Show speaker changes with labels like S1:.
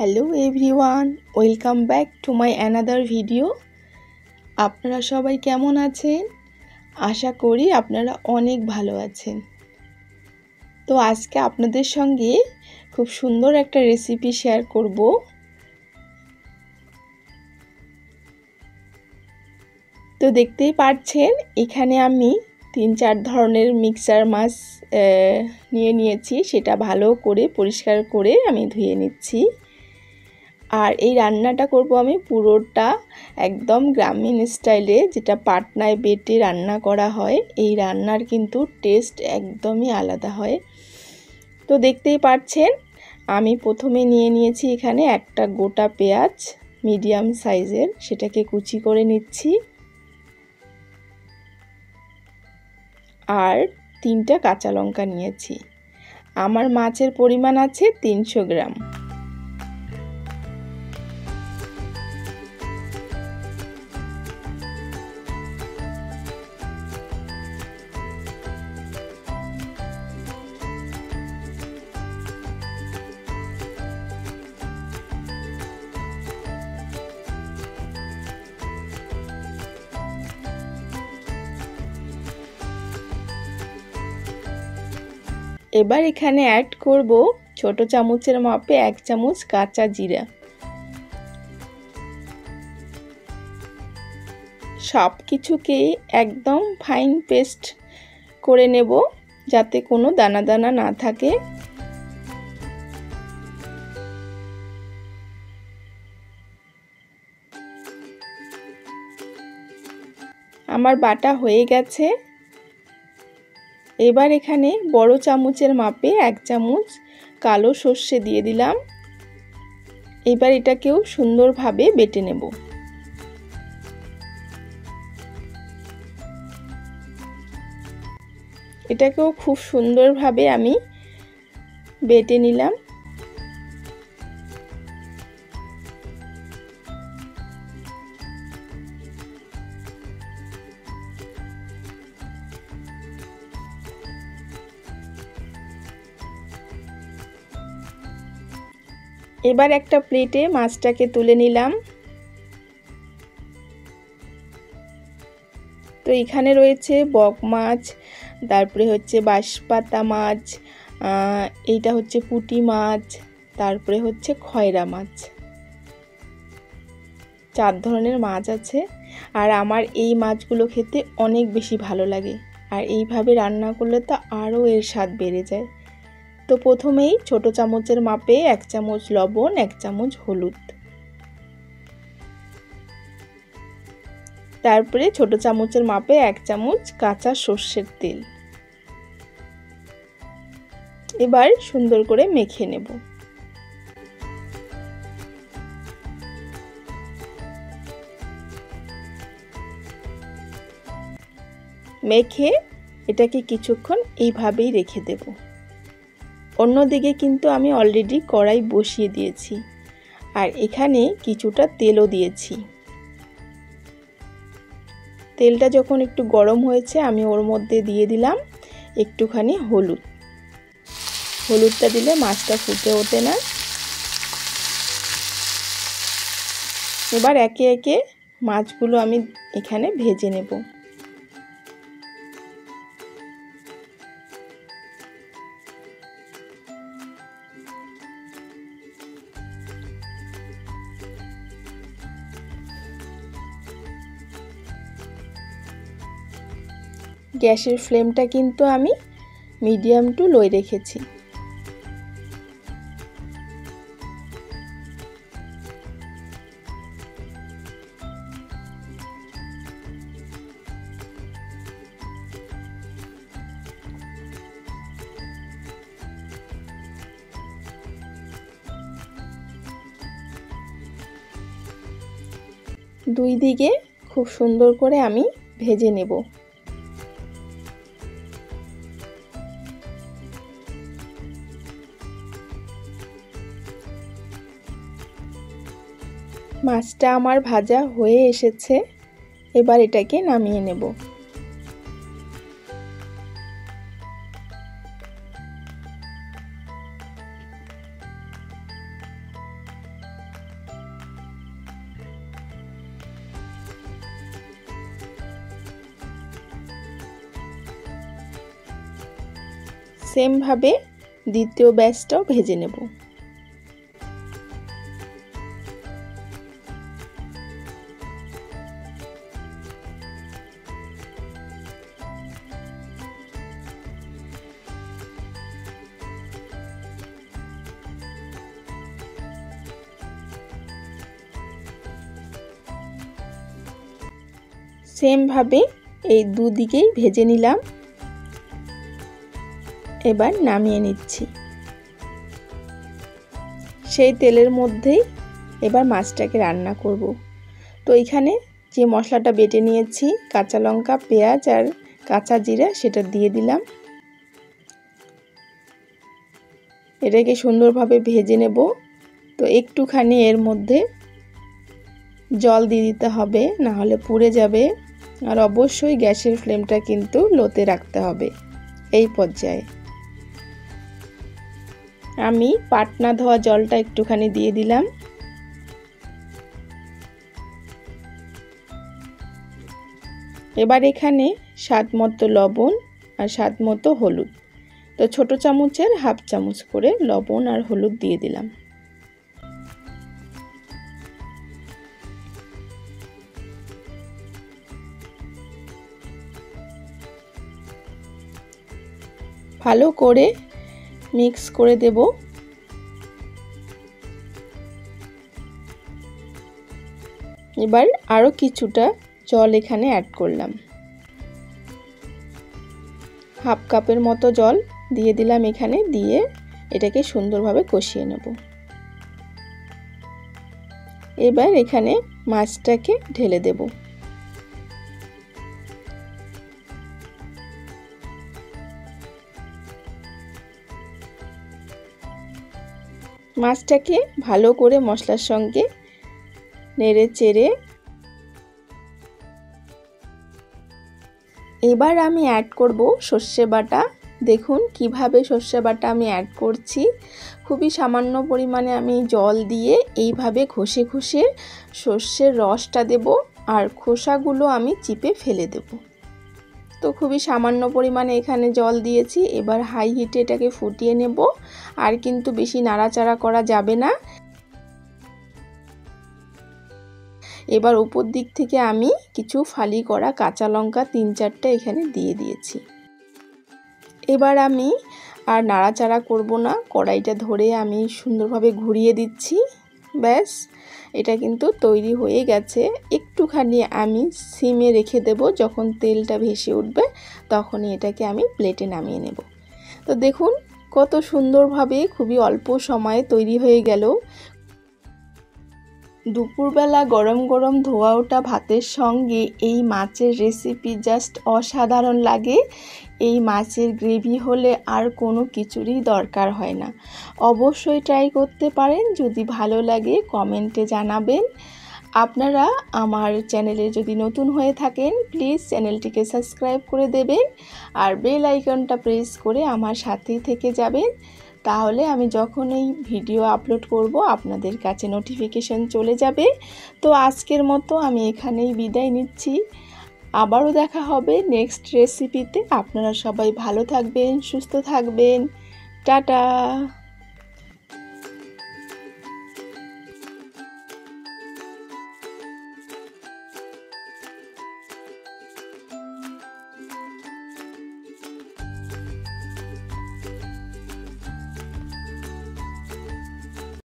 S1: Hello everyone, welcome back to my another video. আপনারা সবাই কেমন আছেন? আশা করি আপনারা অনেক ভালো আছেন। তো আজকে আপনাদের সঙ্গে খুব সুন্দর একটা রেসিপি শেয়ার করব। তো দেখতেই পাচ্ছেন এখানে আমি 3-4 ধরনের মিক্সার মাছ নিয়েছি। সেটা ভালো করে পরিষ্কার করে আমি ধুয়ে নিচ্ছি। আর এই রান্নাটা করব আমি পুরোটা একদম গ্রামীণ স্টাইলে, যেটা পাটনায় বেটে রান্না করা হয়। এই রান্নার কিন্তু টেস্ট একদমই আলাদা হয়। তো দেখতেই পাচ্ছেন আমি প্রথমে নিয়েছি এখানে একটা গোটা পেঁয়াজ মিডিয়াম সাইজের, সেটাকে কুচি করে নিচ্ছি। আর 3টা কাঁচা লঙ্কা নিয়েছি। আমার মাছের পরিমাণ আছে 300 গ্রাম। এবার এখানে অ্যাড করব ছোট চামচের মাপে 1 চামচ কাঁচা জিরা। সব কিছুকে একদম ফাইন পেস্ট করে নেব, যাতে কোনো দানা দানা না থাকে। আমার বাটা হয়ে গেছে। এবার এখানে বড় চামচের মাপে 1 চামচ কালো সর্ষে দিয়ে দিলাম। এবার এটাকেও সুন্দরভাবে বেটে নেব। এটাকেও খুব সুন্দরভাবে আমি বেটে নিলাম। এবার একটা প্লেটে মাছটাকে তুলে নিলাম। তো এখানে রয়েছে বক মাছ, তারপরে হচ্ছে বাঁশপাতা মাছ, এইটা হচ্ছে পুঁটি মাছ, তারপরে হচ্ছে খয়রা মাছ। 4 ধরনের মাছ আছে। আর আমার এই মাছগুলো খেতে অনেক বেশি ভালো লাগে। আর এইভাবে রান্না করলে তো আরও এর স্বাদ বেড়ে যায়। তো প্রথমেই ছোট চামচের মাপে 1 চামচ লবণ, 1 চামচ হলুদ, তারপরে ছোট চামচের মাপে 1 চামচ কাঁচা সর্ষের তেল। এবার সুন্দর করে মেখে নেব। মেখে এটাকে কিছুক্ষণ এইভাবেই রেখে দেব। অন্যদিকে কিন্তু আমি অলরেডি কড়াই বসিয়ে দিয়েছি, আর এখানে কিছুটা তেলও দিয়েছি। তেলটা যখন একটু গরম হয়েছে আমি ওর মধ্যে দিয়ে দিলাম একটুখানি হলুদ। হলুদটা দিলে মাছটা ফুটে ওঠে না। এবার একে একে মাছগুলো আমি এখানে ভেজে নেব। গ্যাসের ফ্লেমটা কিন্তু আমি মিডিয়াম টু লো রেখেছি। দুই দিকে খুব সুন্দর করে আমি ভেজে নেব। মাছটা আমার ভাজা হয়ে এসেছে। এবার এটাকে নামিয়ে নেব। সেমভাবে দ্বিতীয় ব্যাচটাও ভেজে নেব। সেমভাবে এই দুদিকেই ভেজে নিলাম। এবার নামিয়ে নিচ্ছি। সেই তেলের মধ্যেই এবার মাছটাকে রান্না করব। তো এখানে যে মশলাটা বেটে নিয়েছি, কাঁচা লঙ্কা, পেঁয়াজ আর কাঁচা জিরা, সেটা দিয়ে দিলাম। এটাকে সুন্দরভাবে ভেজে নেব। তো একটুখানি এর মধ্যে জল দিয়ে দিতে হবে, না হলে পুড়ে যাবে। আর অবশ্যই গ্যাসের ফ্লেমটা কিন্তু লোতে রাখতে হবে। এই পর্যায়ে আমি পাটনা ধোয়া জলটা একটুখানি দিয়ে দিলাম। এবার এখানে স্বাদ মতো লবণ আর স্বাদ মতো হলুদ, তো ছোট চামচের হাফ চামচ করে লবণ আর হলুদ দিয়ে দিলাম। ভালো করে মিক্স করে দেব। এবার আরও কিছুটা জল এখানে অ্যাড করলাম, হাফ কাপের মতো জল দিয়ে দিলাম এখানে। দিয়ে এটাকে সুন্দরভাবে কষিয়ে নেব। এবার এখানে মাছটাকে ঢেলে দেব। মাছটাকে ভালো করে মশলার সঙ্গে নেড়ে চেড়ে এবার আমি অ্যাড করব সর্ষে বাটা। দেখুন কিভাবে সর্ষে বাটা আমি অ্যাড করছি। খুবই সামান্য পরিমাণে আমি জল দিয়ে এইভাবে ঘষে ঘষে সর্ষের রসটা দেব, আর খোসাগুলো আমি চিপে ফেলে দেব। তো খুবই সামান্য পরিমাণে এখানে জল দিয়েছি। এবার হাই হিটে এটাকে ফুটিয়ে নেব, আর কিন্তু বেশি নাড়াচাড়া করা যাবে না। এবার উপর দিক থেকে আমি কিছু ফালি করা কাঁচা লঙ্কা 3-4টা এখানে দিয়ে দিয়েছি। এবার আমি আর নাড়াচাড়া করব না, কড়াইটা ধরে আমি সুন্দরভাবে ঘুরিয়ে দিচ্ছি। ব্যাস, এটা কিন্তু তৈরি হয়ে গেছে। একটুখানি আমি সিমে রেখে দেব, যখন তেলটা ভেসে উঠবে তখনই এটাকে আমি প্লেটে নামিয়ে নেব। তো দেখুন কত সুন্দরভাবে খুবই অল্প সময়ে তৈরি হয়ে গেল। দুপুরবেলা গরম গরম ধোয়া ওঠা ভাতের সঙ্গে এই মাছের রেসিপি জাস্ট অসাধারণ লাগে। এই মাছের গ্রেভি হলে আর কোনো কিছুরই দরকার হয় না। অবশ্যই ট্রাই করতে পারেন। যদি ভালো লাগে কমেন্টে জানাবেন। আপনারা আমার চ্যানেলে যদি নতুন হয়ে থাকেন প্লিজ চ্যানেলটিকে সাবস্ক্রাইব করে দেবেন, আর বেল আইকনটা প্রেস করে আমার সাথেই থেকে যাবেন। তাহলে আমি যখন এই ভিডিও আপলোড করব আপনাদের কাছে নোটিফিকেশন চলে যাবে। তো আজকের মতো আমি এখানেই বিদায় নিচ্ছি। আবারও দেখা হবে নেক্সট রেসিপিতে। আপনারা সবাই ভালো থাকবেন, সুস্থ থাকবেন। টাটা।